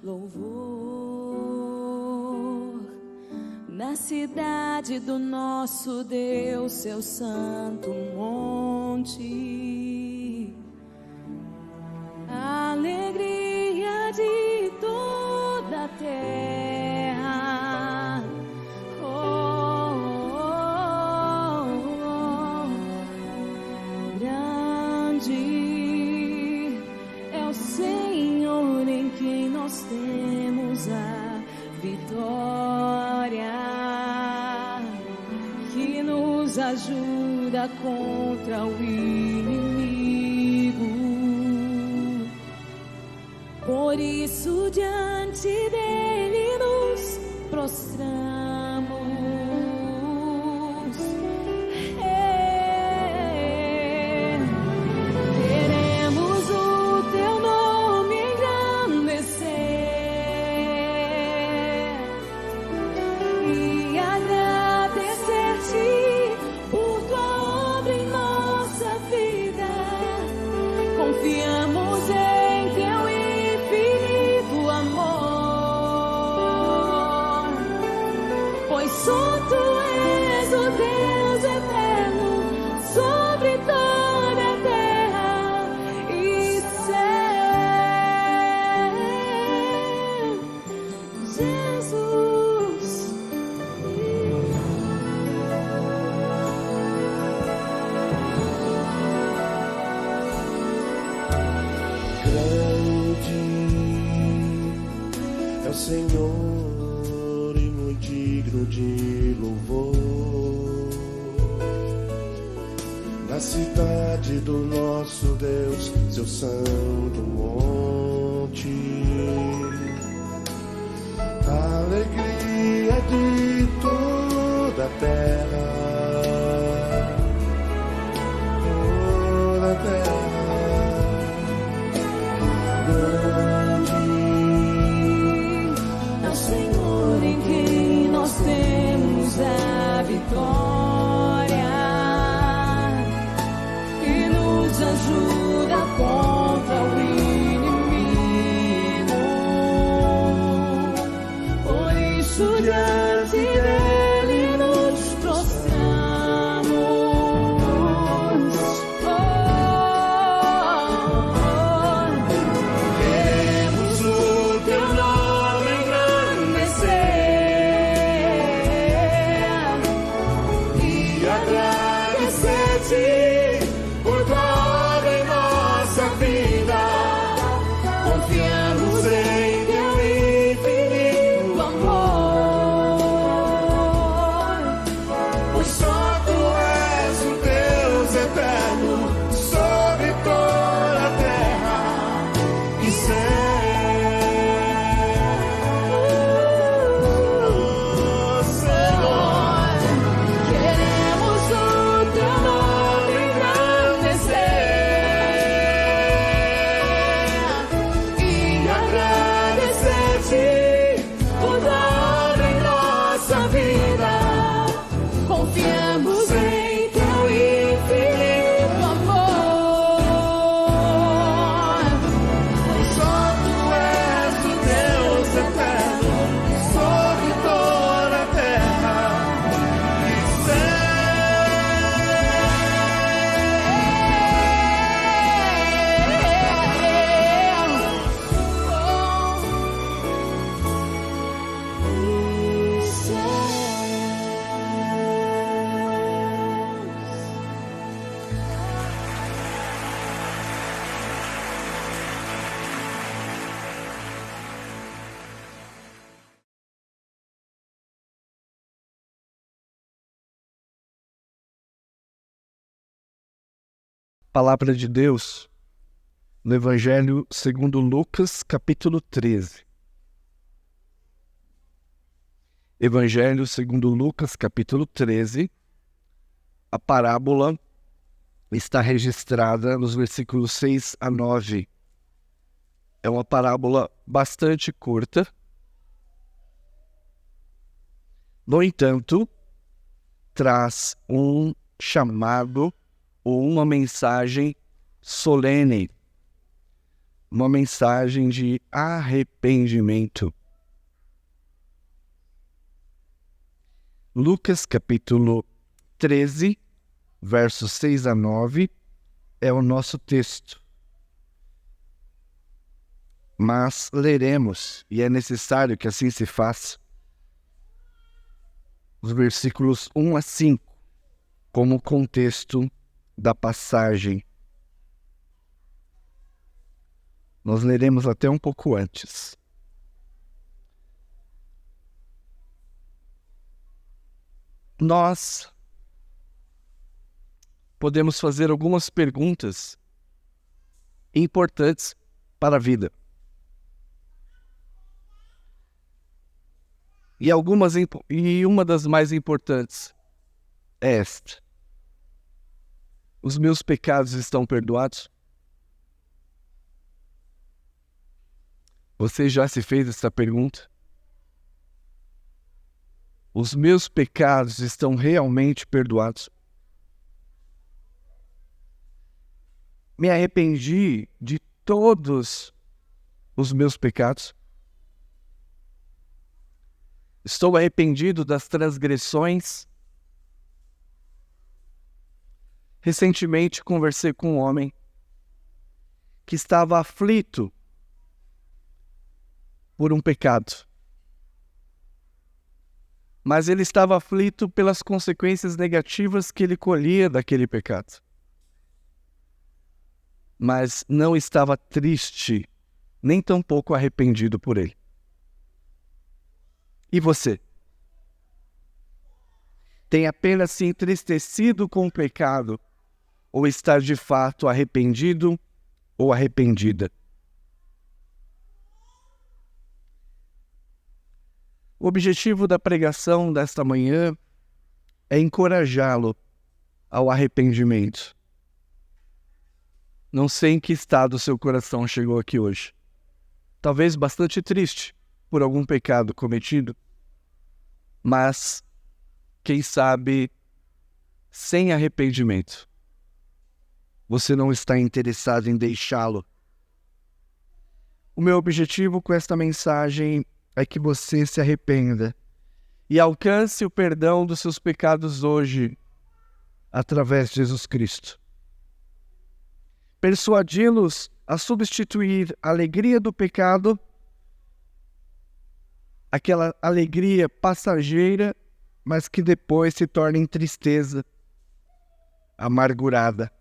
louvor na cidade do nosso Deus, seu santo monte. A alegria de toda a terra. Grande é o Senhor em quem nós temos a vitória, que nos ajuda contra o inimigo. Por isso diante dele nos prostramos. Queremos o teu nome engrandecer e agradecer-te por tua obra em nossa vida. Confiamos em teu infinito amor, pois só tu és o Deus eterno sobre toda a terra e céu. Jesus. Grande é o Senhor e muito digno de louvor na cidade do nosso Deus, seu santo monte. A alegria de toda a terra, toda a terra. É o Senhor em quem nós temos a vitória, que nos ajuda contra o inimigo. Por isso diante dele nos prostramos. Queremos o teu nome engrandecer e agradecer-te por tua obra em nossa vida. Confiamos em teu infinito amor, pois só tu és o Deus eterno sobre toda a terra e céu. Senhor, Queremos o teu nome engrandecer e agradecer-te por tua obra em nossa vida. Confiamos em teu infinito amor, pois só tu és o Deus eterno sobre toda a terra e Palavra de Deus no Evangelho segundo Lucas, capítulo 13. Evangelho segundo Lucas, capítulo 13. A parábola está registrada nos versículos 6 a 9. É uma parábola bastante curta. No entanto, traz um chamado ou uma mensagem solene. uma mensagem de arrependimento. Lucas capítulo 13, versos 6 a 9, é o nosso texto. Mas leremos, e é necessário que assim se faça, os versículos 1 a 5, como contexto da passagem. Nós leremos até um pouco antes. Nós podemos fazer algumas perguntas importantes para a vida. E uma das mais importantes é esta: os meus pecados estão perdoados? Você já se fez essa pergunta? Os meus pecados estão realmente perdoados? Me arrependi de todos os meus pecados? Estou arrependido das transgressões? Recentemente conversei com um homem que estava aflito por um pecado. Mas ele estava aflito pelas consequências negativas que ele colhia daquele pecado. Mas não estava triste, nem tampouco arrependido por ele. E você? Tem apenas se entristecido com o pecado, ou está de fato arrependido ou arrependida? O objetivo da pregação desta manhã é encorajá-lo ao arrependimento. Não sei em que estado seu coração chegou aqui hoje. Talvez bastante triste por algum pecado cometido, mas, quem sabe, sem arrependimento. Você não está interessado em deixá-lo. O meu objetivo com esta mensagem é que você se arrependa e alcance o perdão dos seus pecados hoje, através de Jesus Cristo. Persuadi-los a substituir a alegria do pecado, aquela alegria passageira, mas que depois se torna em tristeza, amargurada,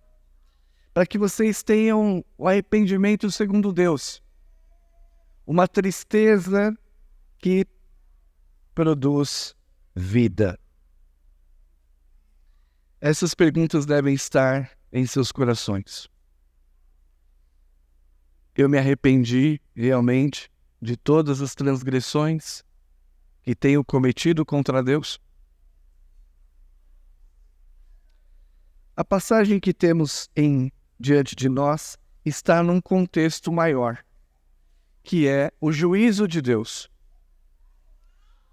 para que vocês tenham o arrependimento segundo Deus, uma tristeza que produz vida. Essas perguntas devem estar em seus corações. Eu me arrependi realmente de todas as transgressões que tenho cometido contra Deus? A passagem que temos diante de nós está num contexto maior, que é o juízo de Deus.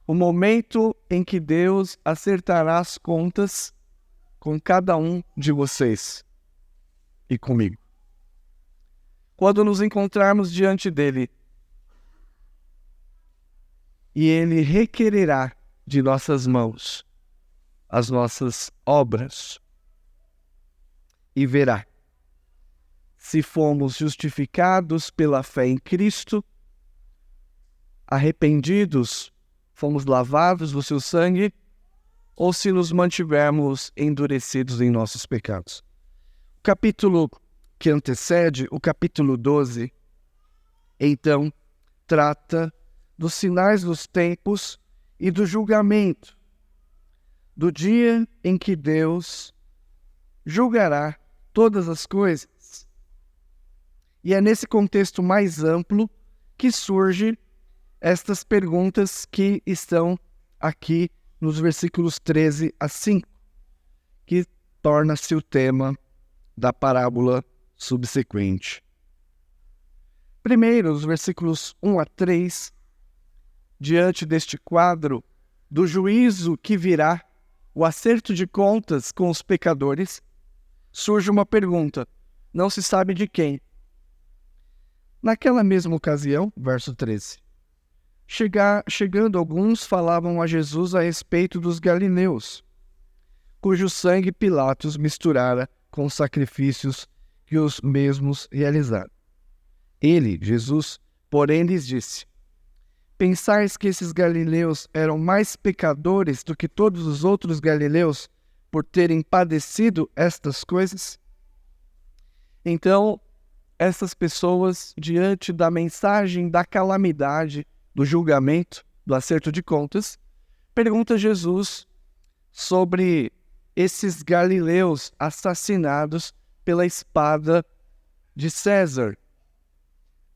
O momento em que Deus acertará as contas com cada um de vocês e comigo. Quando nos encontrarmos diante dele, e ele requererá de nossas mãos as nossas obras, e verá se fomos justificados pela fé em Cristo, arrependidos, fomos lavados do seu sangue, ou se nos mantivermos endurecidos em nossos pecados. O capítulo que antecede, o capítulo 12, então, trata dos sinais dos tempos e do julgamento, do dia em que Deus julgará todas as coisas. E é nesse contexto mais amplo que surgem estas perguntas que estão aqui nos versículos 13 a 5, que torna-se o tema da parábola subsequente. Primeiro, os versículos 1 a 3, diante deste quadro do juízo que virá, o acerto de contas com os pecadores, surge uma pergunta, não se sabe de quem. Naquela mesma ocasião, verso 13, chegando alguns falavam a Jesus a respeito dos galileus, cujo sangue Pilatos misturara com os sacrifícios que os mesmos realizaram. Ele, Jesus, porém lhes disse: Pensais que esses galileus eram mais pecadores do que todos os outros galileus por terem padecido estas coisas? Então, essas pessoas, diante da mensagem da calamidade, do julgamento, do acerto de contas, perguntam a Jesus sobre esses galileus assassinados pela espada de César.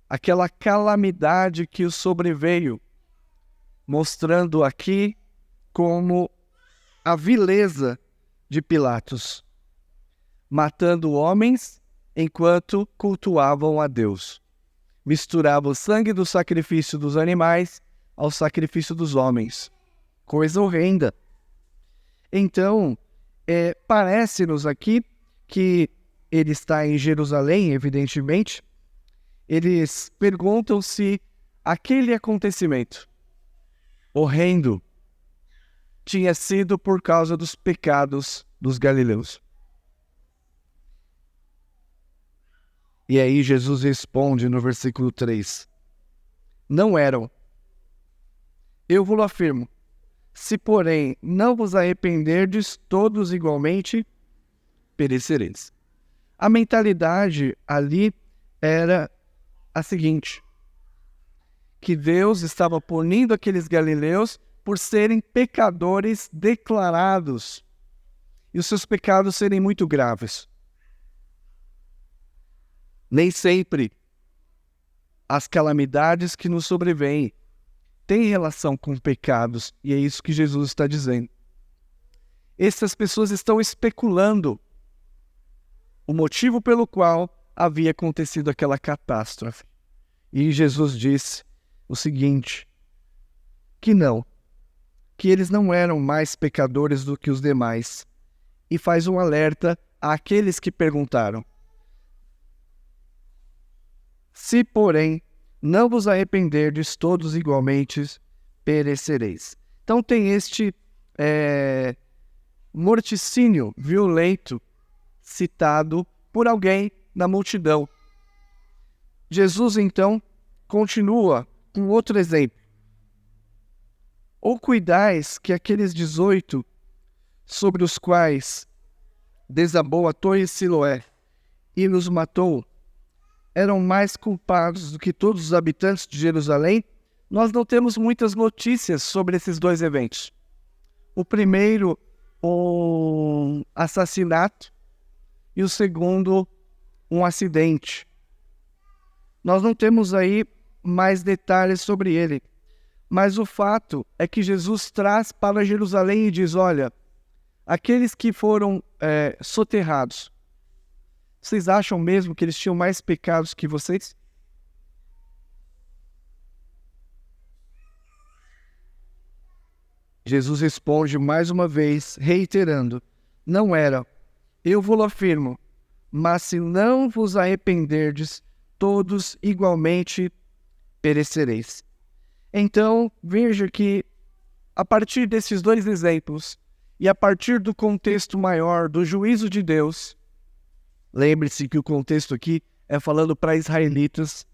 Aquela calamidade que os sobreveio, mostrando aqui como a vileza de Pilatos, matando homens enquanto cultuavam a Deus. Misturava o sangue do sacrifício dos animais ao sacrifício dos homens. Coisa horrenda. Então, parece-nos aqui que ele está em Jerusalém, evidentemente. Eles perguntam se aquele acontecimento horrendo tinha sido por causa dos pecados dos galileus. E aí Jesus responde no versículo 3: Não eram. Eu vos afirmo, se porém não vos arrependerdes, todos igualmente perecereis. A mentalidade ali era a seguinte: que Deus estava punindo aqueles galileus por serem pecadores declarados e os seus pecados serem muito graves. Nem sempre as calamidades que nos sobrevêm têm relação com pecados, e é isso que Jesus está dizendo. Essas pessoas estão especulando o motivo pelo qual havia acontecido aquela catástrofe. E Jesus disse o seguinte, que eles não eram mais pecadores do que os demais, e faz um alerta àqueles que perguntaram: Se, porém, não vos arrependerdes, todos igualmente perecereis. Então tem este morticínio violento citado por alguém na multidão. Jesus, então, continua com outro exemplo. Ou cuidais que aqueles 18 sobre os quais desabou a torre Siloé e nos matou eram mais culpados do que todos os habitantes de Jerusalém? Nós não temos muitas notícias sobre esses dois eventos. O primeiro, um assassinato, e o segundo, um acidente. Nós não temos aí mais detalhes sobre ele. Mas o fato é que Jesus traz para Jerusalém e diz: olha, aqueles que foram soterrados, vocês acham mesmo que eles tinham mais pecados que vocês? Jesus responde mais uma vez, reiterando: não era. Eu vos afirmo, mas se não vos arrependerdes, todos igualmente perecereis. Então, veja que, a partir desses dois exemplos, e a partir do contexto maior do juízo de Deus, lembre-se que o contexto aqui é falando para israelitas,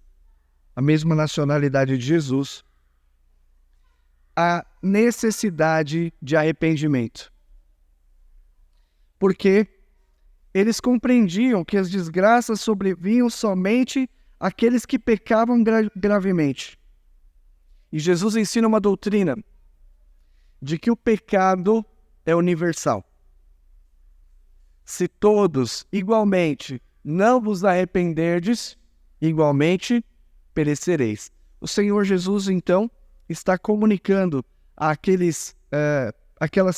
a mesma nacionalidade de Jesus, a necessidade de arrependimento. Porque eles compreendiam que as desgraças sobrevinham somente àqueles que pecavam gravemente. E Jesus ensina uma doutrina de que o pecado é universal. Se todos igualmente não vos arrependerdes, igualmente perecereis. O Senhor Jesus, então, está comunicando àquelas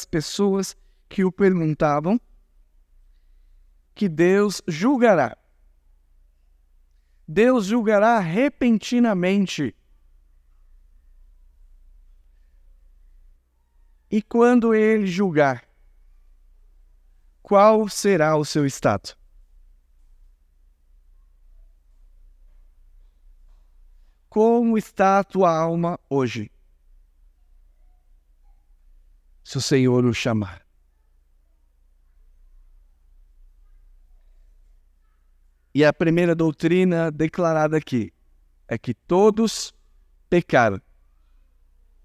pessoas que o perguntavam que Deus julgará. Deus julgará repentinamente. E quando ele julgar, qual será o seu estado? como está a tua alma hoje? Se o Senhor o chamar. E a primeira doutrina declarada aqui é que todos pecaram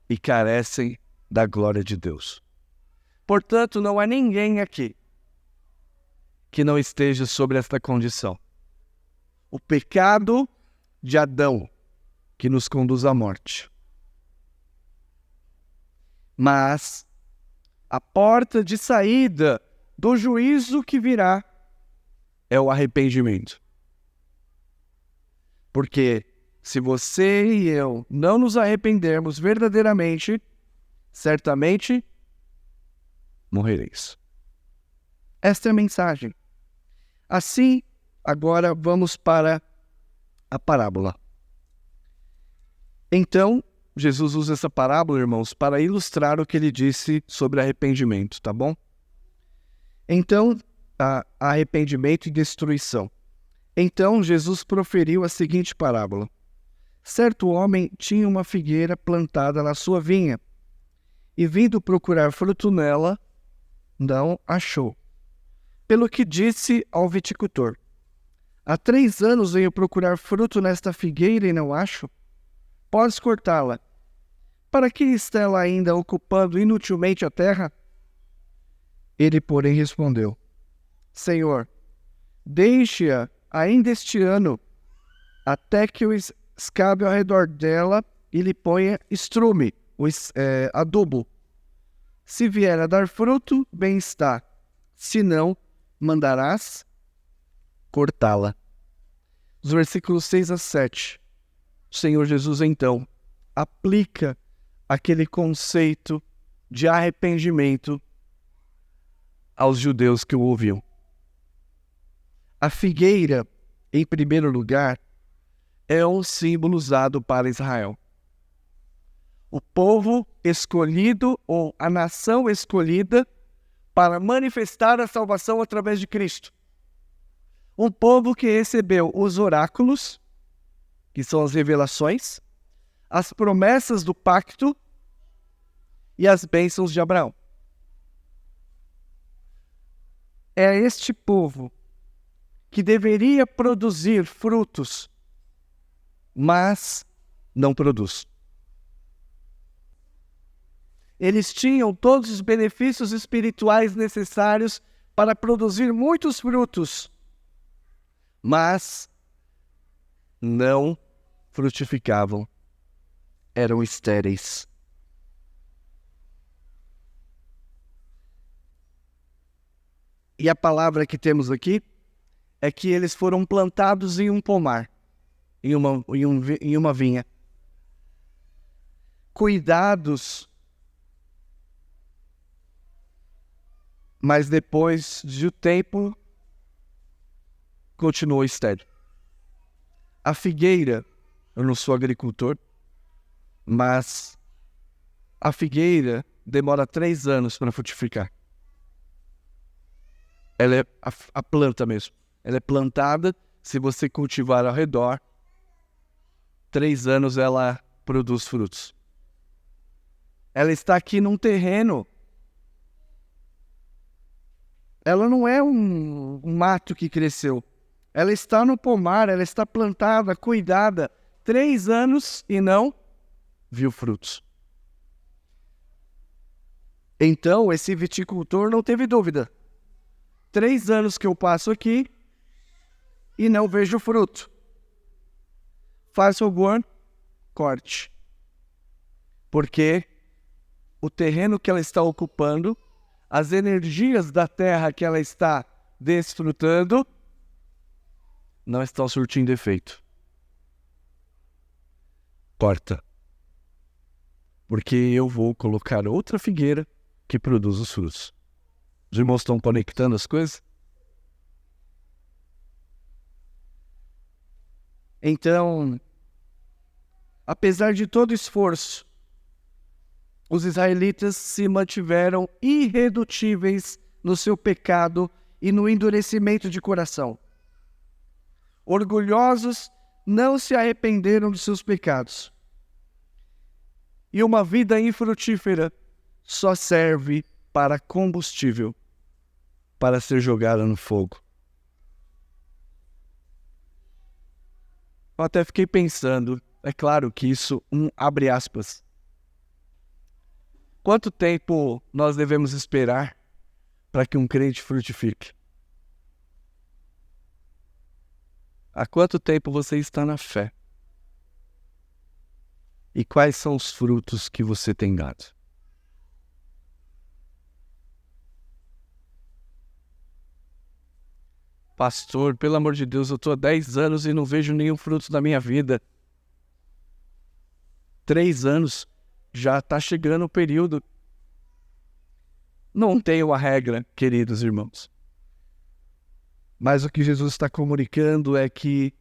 e carecem da glória de Deus. Portanto, não há ninguém aqui que não esteja sobre esta condição. O pecado de Adão, que nos conduz à morte. Mas a porta de saída do juízo que virá é o arrependimento. Porque se você e eu não nos arrependermos verdadeiramente, certamente morrereis. Esta é a mensagem. Assim, agora vamos para a parábola. Então, Jesus usa essa parábola, irmãos, para ilustrar o que ele disse sobre arrependimento, tá bom? Então, arrependimento e destruição. Então, Jesus proferiu a seguinte parábola. Certo homem tinha uma figueira plantada na sua vinha, e vindo procurar fruto nela, não achou. Pelo que disse ao viticultor: há 3 anos venho procurar fruto nesta figueira e não acho. Podes cortá-la. Para que está ela ainda ocupando inutilmente a terra? Ele, porém, respondeu: Senhor, deixe-a ainda este ano, até que eu escabe ao redor dela e lhe ponha estrume, adubo. Se vier a dar fruto, bem está. Se não, mandarás cortá-la. Os versículos 6 a 7. O Senhor Jesus, então, aplica aquele conceito de arrependimento aos judeus que o ouviam. A figueira, em primeiro lugar, é um símbolo usado para Israel. O povo escolhido ou a nação escolhida para manifestar a salvação através de Cristo. Um povo que recebeu os oráculos, que são as revelações, as promessas do pacto e as bênçãos de Abraão. É este povo que deveria produzir frutos, mas não produz. Eles tinham todos os benefícios espirituais necessários para produzir muitos frutos, mas não frutificavam, eram estéreis. E a palavra que temos aqui é que eles foram plantados em um pomar, em uma vinha, cuidados, mas depois de um tempo continuou estéril. A figueira, eu não sou agricultor, mas a figueira demora 3 anos para frutificar. Ela é a planta mesmo. Ela é plantada, se você cultivar ao redor, 3 anos ela produz frutos. Ela está aqui num terreno. Ela não é um mato que cresceu. Ela está no pomar, ela está plantada, cuidada, 3 anos e não viu frutos. Então, esse viticultor não teve dúvida. 3 anos que eu passo aqui e não vejo fruto. Faz favor, corte. Porque o terreno que ela está ocupando, as energias da terra que ela está desfrutando, não estão surtindo efeito. Corta. Porque eu vou colocar outra figueira que produz os frutos. Os irmãos estão conectando as coisas? Então, apesar de todo esforço, os israelitas se mantiveram irredutíveis no seu pecado e no endurecimento de coração. Orgulhosos não se arrependeram dos seus pecados. E uma vida infrutífera só serve para combustível, para ser jogada no fogo. Eu até fiquei pensando, é claro que isso, abre aspas. Quanto tempo nós devemos esperar para que um crente frutifique? Há quanto tempo você está na fé? E quais são os frutos que você tem dado? Pastor, pelo amor de Deus, eu estou há 10 anos e não vejo nenhum fruto da minha vida. 3 anos, já está chegando o período. Não tem uma regra, queridos irmãos. Mas o que Jesus está comunicando é que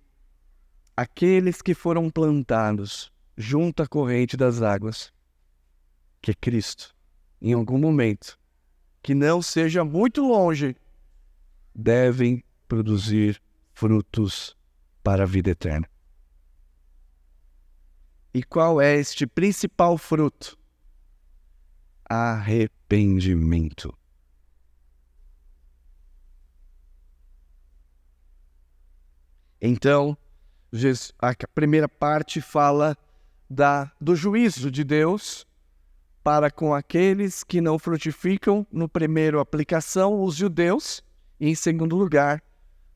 aqueles que foram plantados junto à corrente das águas, que é Cristo, em algum momento, que não seja muito longe, devem produzir frutos para a vida eterna. E qual é este principal fruto? Arrependimento. Então, a primeira parte fala do juízo de Deus para com aqueles que não frutificam. No primeiro, aplicação, os judeus. E em segundo lugar,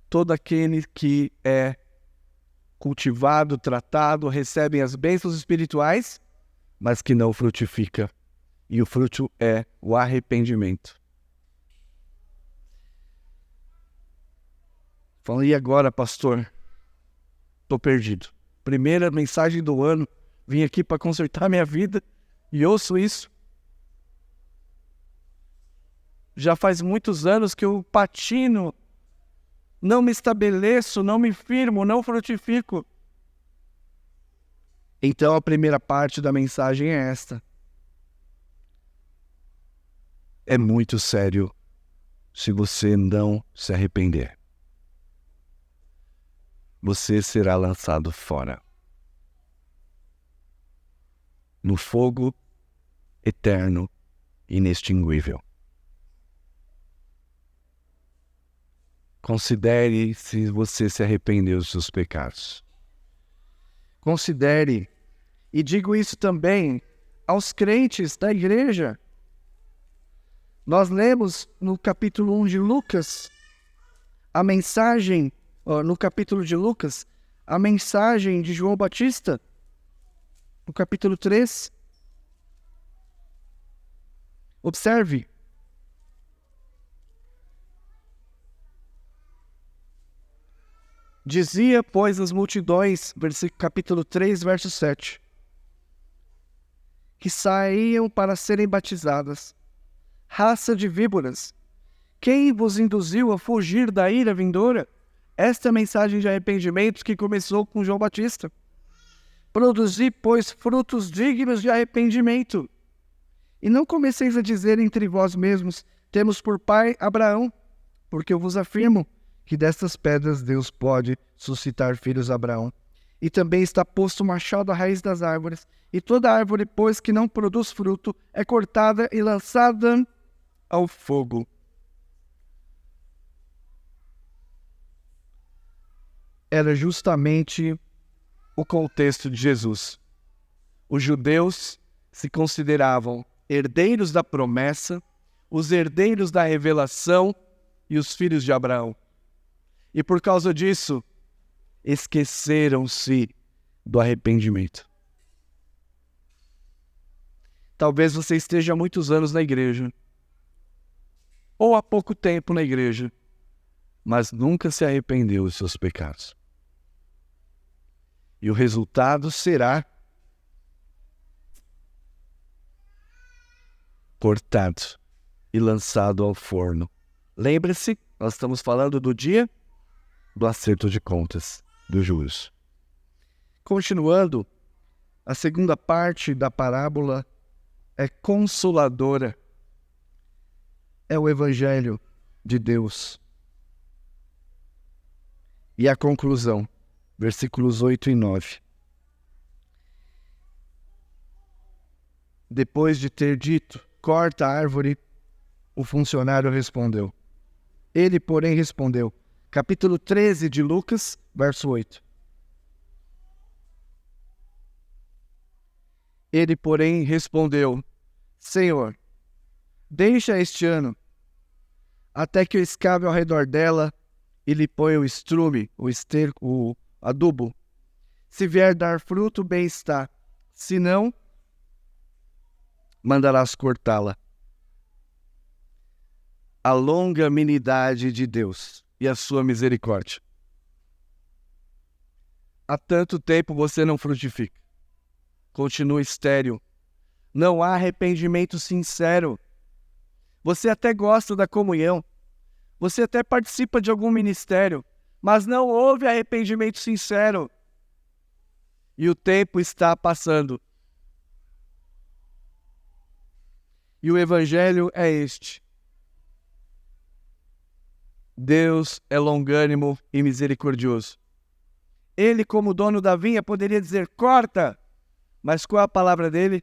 todo aquele que é cultivado, tratado, recebe as bênçãos espirituais, mas que não frutifica. E o fruto é o arrependimento. Falei, e agora, pastor? Estou perdido. Primeira mensagem do ano, vim aqui para consertar minha vida e ouço isso. Já faz muitos anos que eu patino, não me estabeleço, não me firmo, não frutifico. Então a primeira parte da mensagem é esta. É muito sério se você não se arrepender. Você será lançado fora, no fogo eterno, inextinguível. Considere se você se arrependeu dos seus pecados. Considere, e digo isso também aos crentes da igreja. Nós lemos no capítulo 1 de Lucas, a mensagem, no capítulo de Lucas, a mensagem de João Batista, no capítulo 3. Observe. Dizia, pois, as multidões, capítulo 3, verso 7, que saíam para serem batizadas. Raça de víboras, quem vos induziu a fugir da ira vindoura? Esta é a mensagem de arrependimento que começou com João Batista. Produzi, pois, frutos dignos de arrependimento. E não comeceis a dizer entre vós mesmos, temos por pai Abraão, porque eu vos afirmo que destas pedras Deus pode suscitar filhos a Abraão. E também está posto o machado à raiz das árvores, e toda árvore, pois, que não produz fruto, é cortada e lançada ao fogo. Era justamente o contexto de Jesus. Os judeus se consideravam herdeiros da promessa, os herdeiros da revelação e os filhos de Abraão. E por causa disso, esqueceram-se do arrependimento. Talvez você esteja há muitos anos na igreja, ou há pouco tempo na igreja, mas nunca se arrependeu dos seus pecados. E o resultado será cortado e lançado ao forno. Lembre-se, nós estamos falando do dia do acerto de contas, dos juros. Continuando, a segunda parte da parábola é consoladora. É o Evangelho de Deus. E a conclusão, versículos 8 e 9. Depois de ter dito, corta a árvore, o funcionário respondeu. Ele, porém, respondeu. Capítulo 13 de Lucas, verso 8. Ele, porém, respondeu, Senhor, deixa este ano, até que eu escave ao redor dela e lhe ponha o estrume, o esterco, o adubo. Se vier dar fruto, bem está. Se não, mandarás cortá-la. A longanimidade de Deus e a sua misericórdia. Há tanto tempo você não frutifica. Continua estéril. Não há arrependimento sincero. Você até gosta da comunhão. Você até participa de algum ministério, mas não houve arrependimento sincero. E o tempo está passando. E o evangelho é este. Deus é longânimo e misericordioso. Ele, como dono da vinha, poderia dizer, corta! Mas qual é a palavra dele?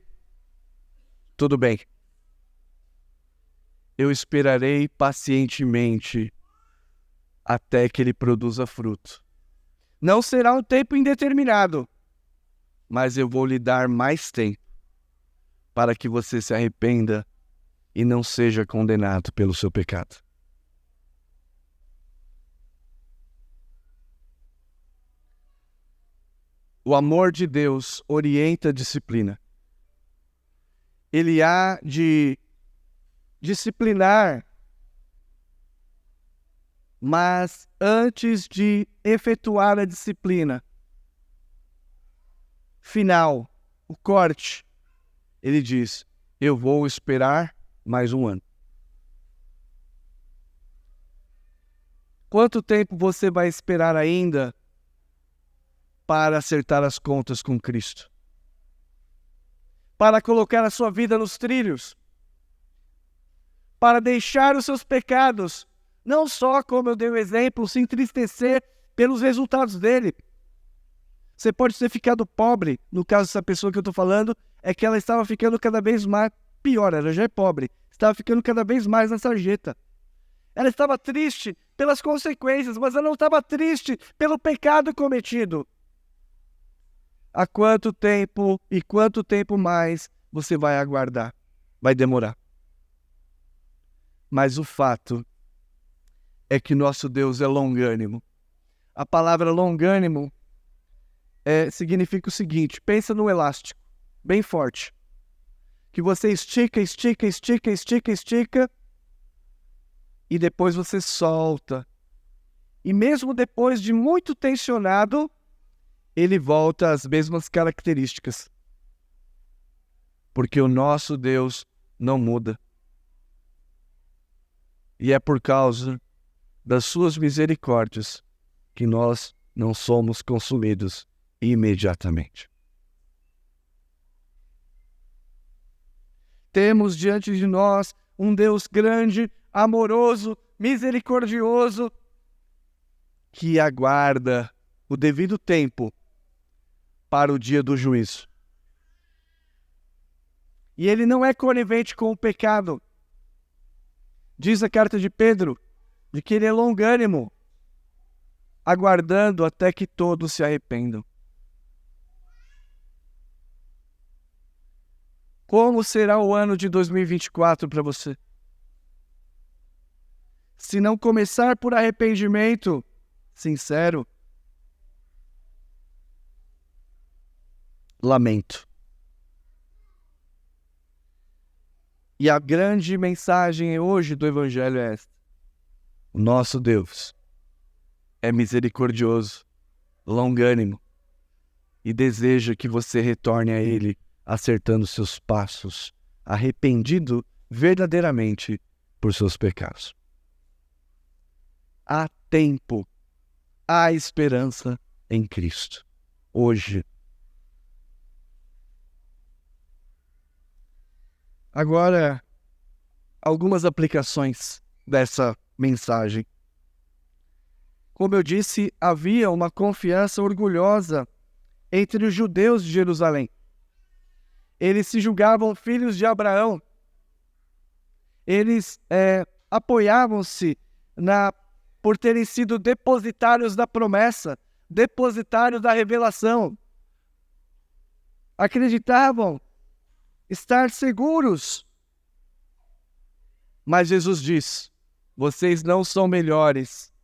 Tudo bem. Eu esperarei pacientemente até que ele produza fruto. Não será um tempo indeterminado, mas eu vou lhe dar mais tempo para que você se arrependa e não seja condenado pelo seu pecado. O amor de Deus orienta a disciplina. Ele há de disciplinar, mas antes de efetuar a disciplina final, o corte, ele diz, eu vou esperar mais um ano. Quanto tempo você vai esperar ainda para acertar as contas com Cristo? Para colocar a sua vida nos trilhos? Para deixar os seus pecados, não só, como eu dei o exemplo, se entristecer pelos resultados dele. Você pode ter ficado pobre, no caso dessa pessoa que eu estou falando, é que ela estava ficando cada vez mais, pior, ela já é pobre, estava ficando cada vez mais na sarjeta. Ela estava triste pelas consequências, mas ela não estava triste pelo pecado cometido. Há quanto tempo e quanto tempo mais você vai aguardar? Vai demorar. Mas o fato é que nosso Deus é longânimo. A palavra longânimo significa o seguinte, pensa no elástico, bem forte, que você estica, e depois você solta. E mesmo depois de muito tensionado, ele volta às mesmas características. Porque o nosso Deus não muda. E é por causa das suas misericórdias que nós não somos consumidos imediatamente. Temos diante de nós um Deus grande, amoroso, misericordioso, que aguarda o devido tempo para o dia do juízo. E ele não é conivente com o pecado. Diz a carta de Pedro, de que ele é longânimo, aguardando até que todos se arrependam. Como será o ano de 2024 para você? Se não começar por arrependimento sincero, lamento. E a grande mensagem hoje do Evangelho é esta. O nosso Deus é misericordioso, longânimo, e deseja que você retorne a Ele, acertando seus passos, arrependido verdadeiramente por seus pecados. Há tempo, há esperança em Cristo. Hoje. Agora, algumas aplicações dessa mensagem. Como eu disse, havia uma confiança orgulhosa entre os judeus de Jerusalém. Eles se julgavam filhos de Abraão. Eles apoiavam-se por terem sido depositários da promessa, depositários da revelação. Acreditavam estar seguros. Mas Jesus diz: vocês não são melhores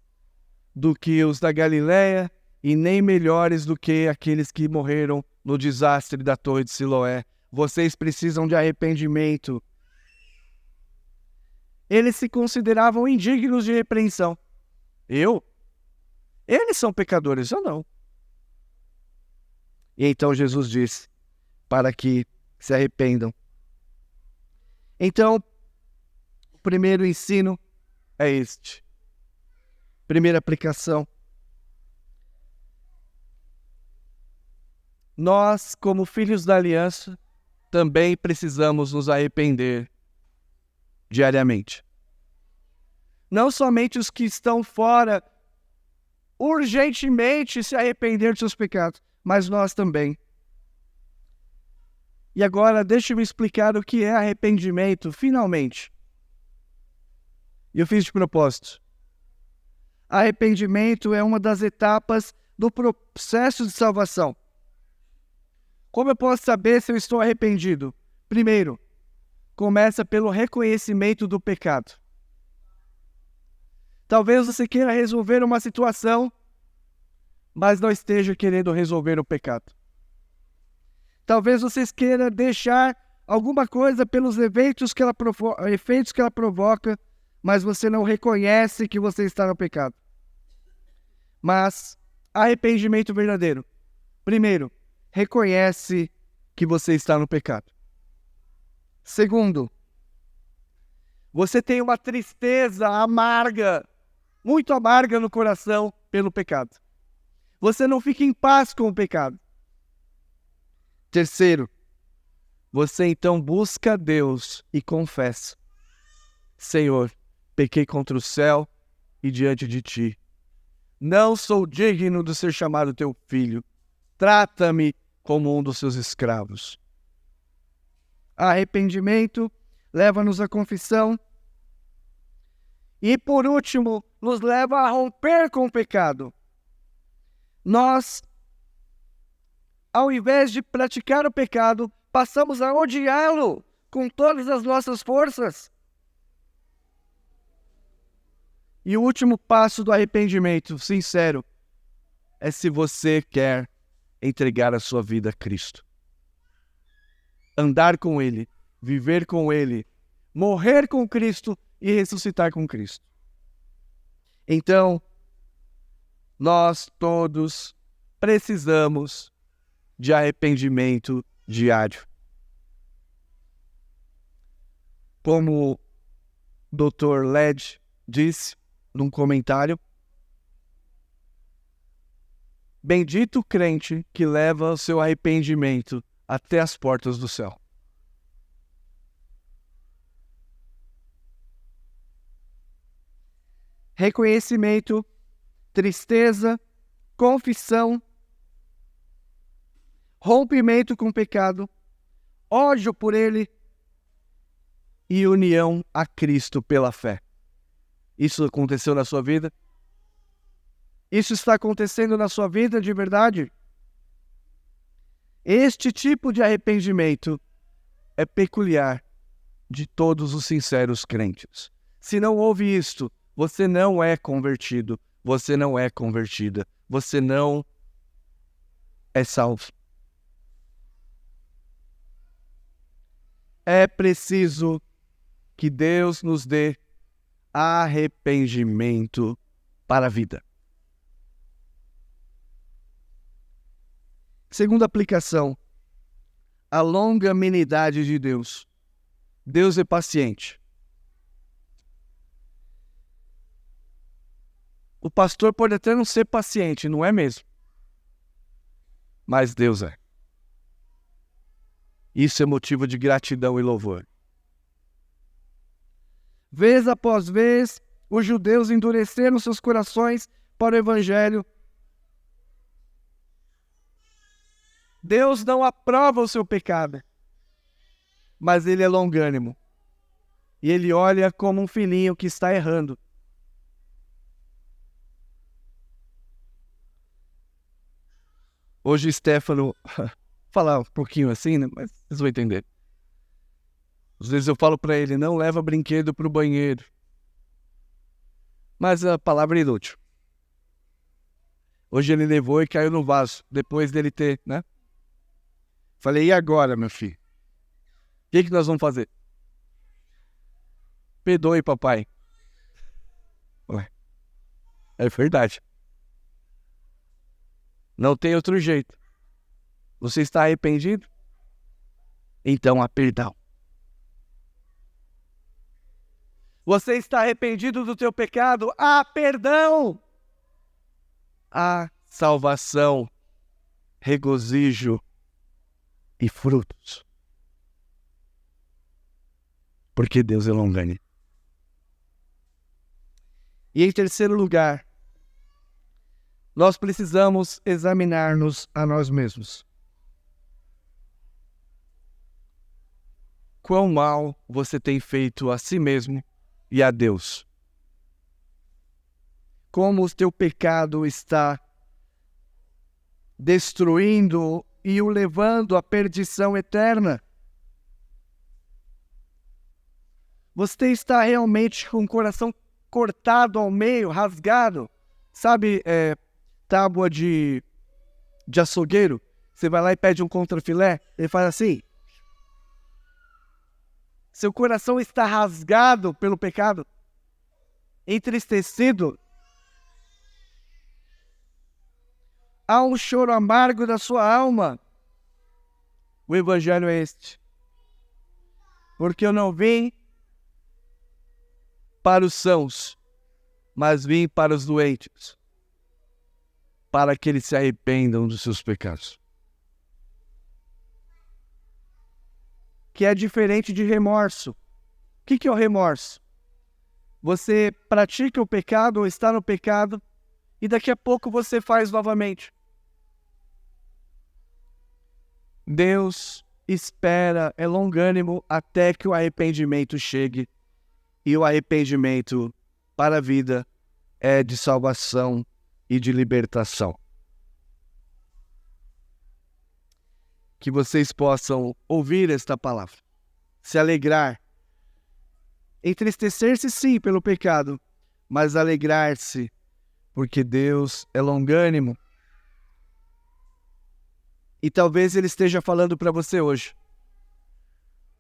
do que os da Galileia e nem melhores do que aqueles que morreram no desastre da Torre de Siloé. Vocês precisam de arrependimento. Eles se consideravam indignos de repreensão. Eles são pecadores, eu não. E então Jesus diz, para que se arrependam. Então, o primeiro ensino é este. Primeira aplicação. Nós, como filhos da aliança, também precisamos nos arrepender diariamente. Não somente os que estão fora urgentemente se arrepender de seus pecados, mas nós também. E agora deixe-me explicar o que é arrependimento, finalmente. E eu fiz de propósito. Arrependimento é uma das etapas do processo de salvação. Como eu posso saber se eu estou arrependido? Primeiro, começa pelo reconhecimento do pecado. Talvez você queira resolver uma situação, mas não esteja querendo resolver o pecado. Talvez você queira deixar alguma coisa pelos efeitos que ela provoca, mas você não reconhece que você está no pecado. Mas arrependimento verdadeiro. Primeiro, reconhece que você está no pecado. Segundo, você tem uma tristeza amarga, muito amarga no coração pelo pecado. Você não fica em paz com o pecado. Terceiro, você então busca Deus e confessa: Senhor, pequei contra o céu e diante de ti. Não sou digno de ser chamado teu filho. Trata-me como um dos seus escravos. Arrependimento leva-nos à confissão. E por último, nos leva a romper com o pecado. Nós, ao invés de praticar o pecado, passamos a odiá-lo com todas as nossas forças. E o último passo do arrependimento, sincero, é se você quer entregar a sua vida a Cristo. Andar com Ele, viver com Ele, morrer com Cristo e ressuscitar com Cristo. Então, nós todos precisamos de arrependimento diário. Como o Dr. Led disse num comentário, bendito o crente que leva o seu arrependimento até as portas do céu. Reconhecimento, tristeza, confissão, rompimento com o pecado, ódio por ele e união a Cristo pela fé. Isso aconteceu na sua vida? Isso está acontecendo na sua vida de verdade? Este tipo de arrependimento é peculiar de todos os sinceros crentes. Se não houve isto, você não é convertido, você não é convertida, você não é salvo. É preciso que Deus nos dê arrependimento para a vida. Segunda aplicação, a longanimidade de Deus. Deus é paciente. O pastor pode até não ser paciente, não é mesmo? Mas Deus é. Isso é motivo de gratidão e louvor. Vez após vez, os judeus endureceram seus corações para o Evangelho. Deus não aprova o seu pecado, mas Ele é longânimo. E Ele olha como um filhinho que está errando. Hoje, Stefano, falar um pouquinho assim, né? Mas vocês vão entender. Às vezes eu falo para ele, não leva brinquedo para o banheiro. Mas a palavra é inútil. Hoje ele levou e caiu no vaso, depois dele ter, né? Falei, e agora, meu filho? O que nós vamos fazer? Perdoe, papai. Ué, é verdade. Não tem outro jeito. Você está arrependido? Então há perdão. Você está arrependido do teu pecado? Há perdão. Há salvação, regozijo e frutos. Porque Deus é longânimo. E em terceiro lugar, nós precisamos examinar-nos a nós mesmos. Quão mal você tem feito a si mesmo e a Deus? Como o teu pecado está destruindo e o levando à perdição eterna? Você está realmente com o coração cortado ao meio, rasgado? Sabe, tábua de açougueiro? Você vai lá e pede um contrafilé, ele faz assim. Seu coração está rasgado pelo pecado, entristecido. Há um choro amargo da sua alma. O Evangelho é este. Porque eu não vim para os sãos, mas vim para os doentes, para que eles se arrependam dos seus pecados. Que é diferente de remorso. O que é o remorso? Você pratica o pecado ou está no pecado e daqui a pouco você faz novamente. Deus espera, é longânimo até que o arrependimento chegue. E o arrependimento para a vida é de salvação e de libertação. Que vocês possam ouvir esta palavra, se alegrar, entristecer-se sim pelo pecado, mas alegrar-se porque Deus é longânimo. E talvez Ele esteja falando para você hoje,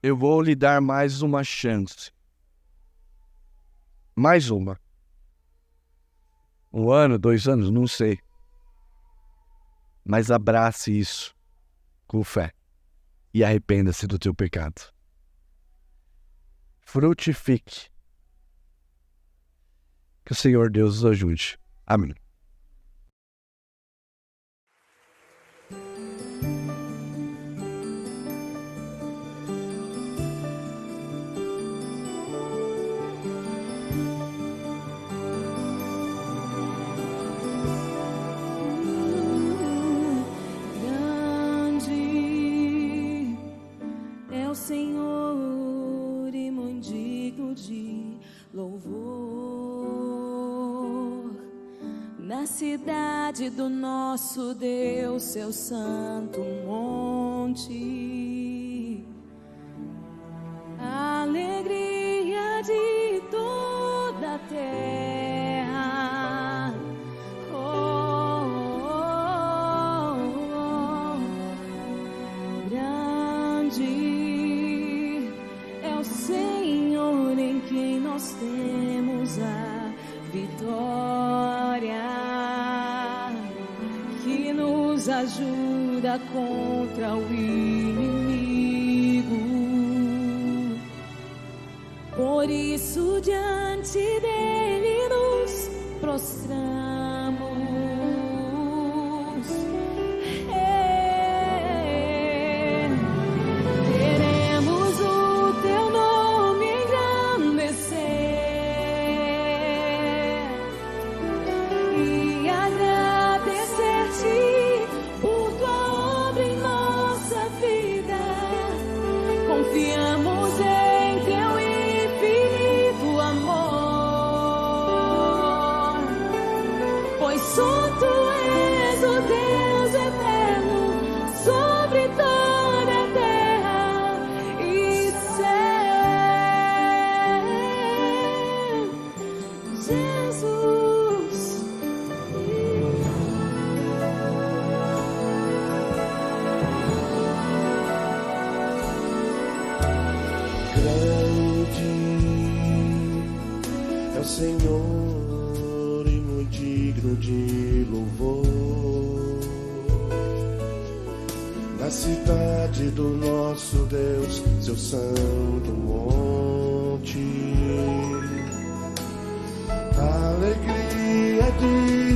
eu vou lhe dar mais uma chance. Mais uma. 1 ano, 2 anos, não sei. Mas abrace isso com fé e arrependa-se do teu pecado. Frutifique. Que o Senhor Deus os ajude. Amém. Senhor e muito digno de louvor, na cidade do nosso Deus, seu santo monte, a alegria de toda a terra. Grande Senhor, em quem nós temos a vitória, que nos ajuda contra o inimigo. Por isso diante dele nos prostramos. confiamos em teu infinito amor, pois só tu és o Deus eterno sobre toda a terra e céu, Jesus. Grande é o Senhor e muito digno de louvor. Na cidade do nosso Deus, seu santo monte, a alegria de